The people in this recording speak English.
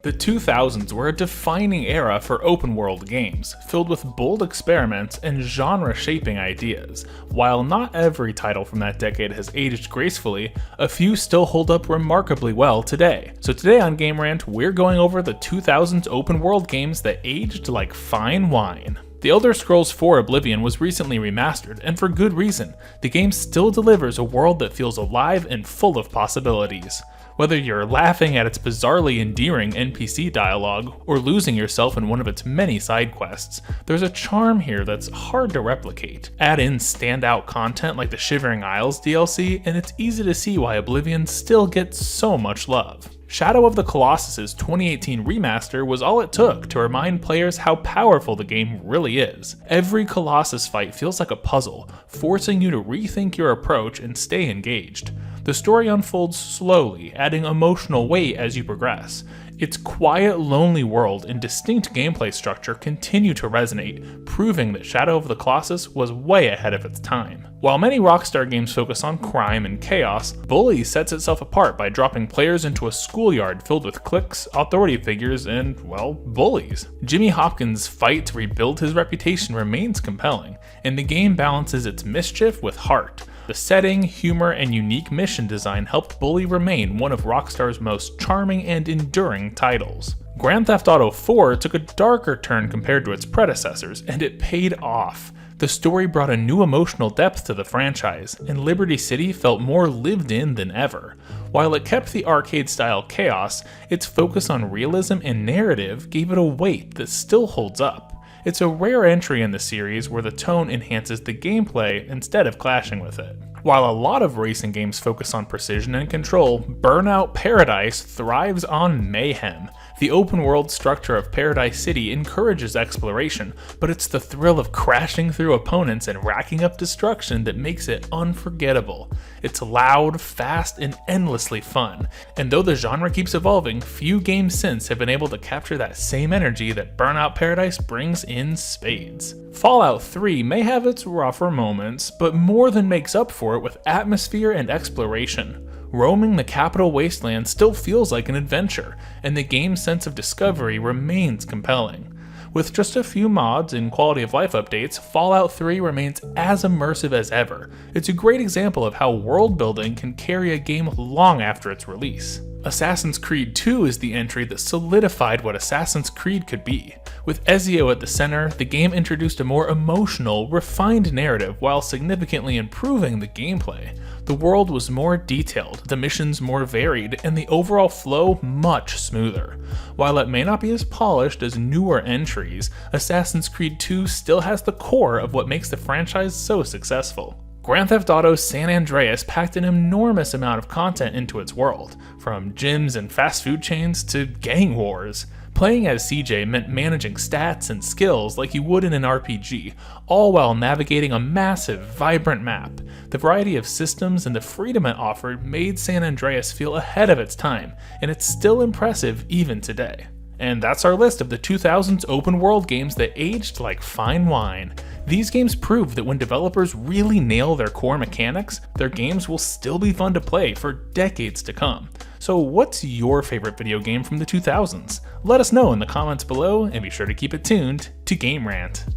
The 2000s were a defining era for open-world games, filled with bold experiments and genre-shaping ideas. While not every title from that decade has aged gracefully, a few still hold up remarkably well today. So today on GameRant, we're going over the 2000s open-world games that aged like fine wine. The Elder Scrolls IV Oblivion was recently remastered, and for good reason. The game still delivers a world that feels alive and full of possibilities. Whether you're laughing at its bizarrely endearing NPC dialogue, or losing yourself in one of its many side quests, there's a charm here that's hard to replicate. Add in standout content like the Shivering Isles DLC, and it's easy to see why Oblivion still gets so much love. Shadow of the Colossus' 2018 remaster was all it took to remind players how powerful the game really is. Every Colossus fight feels like a puzzle, forcing you to rethink your approach and stay engaged. The story unfolds slowly, adding emotional weight as you progress. Its quiet, lonely world and distinct gameplay structure continue to resonate, proving that Shadow of the Colossus was way ahead of its time. While many Rockstar games focus on crime and chaos, Bully sets itself apart by dropping players into a schoolyard filled with cliques, authority figures, and, well, bullies. Jimmy Hopkins' fight to rebuild his reputation remains compelling, and the game balances its mischief with heart. The setting, humor, and unique mission design helped Bully remain one of Rockstar's most charming and enduring titles. Grand Theft Auto 4 took a darker turn compared to its predecessors, and it paid off. The story brought a new emotional depth to the franchise, and Liberty City felt more lived in than ever. While it kept the arcade-style chaos, its focus on realism and narrative gave it a weight that still holds up. It's a rare entry in the series where the tone enhances the gameplay instead of clashing with it. While a lot of racing games focus on precision and control, Burnout Paradise thrives on mayhem. The open-world structure of Paradise City encourages exploration, but it's the thrill of crashing through opponents and racking up destruction that makes it unforgettable. It's loud, fast, and endlessly fun, and though the genre keeps evolving, few games since have been able to capture that same energy that Burnout Paradise brings in spades. Fallout 3 may have its rougher moments, but more than makes up for it with atmosphere and exploration. Roaming the capital wasteland still feels like an adventure, and the game's sense of discovery remains compelling. With just a few mods and quality of life updates, Fallout 3 remains as immersive as ever. It's a great example of how world building can carry a game long after its release. Assassin's Creed 2 is the entry that solidified what Assassin's Creed could be. With Ezio at the center, the game introduced a more emotional, refined narrative while significantly improving the gameplay. The world was more detailed, the missions more varied, and the overall flow much smoother. While it may not be as polished as newer entries, Assassin's Creed 2 still has the core of what makes the franchise so successful. Grand Theft Auto San Andreas packed an enormous amount of content into its world, from gyms and fast food chains to gang wars. Playing as CJ meant managing stats and skills like you would in an RPG, all while navigating a massive, vibrant map. The variety of systems and the freedom it offered made San Andreas feel ahead of its time, and it's still impressive even today. And that's our list of the 2000s open world games that aged like fine wine. These games prove that when developers really nail their core mechanics, their games will still be fun to play for decades to come. So what's your favorite video game from the 2000s? Let us know in the comments below, and be sure to keep it tuned to GameRant.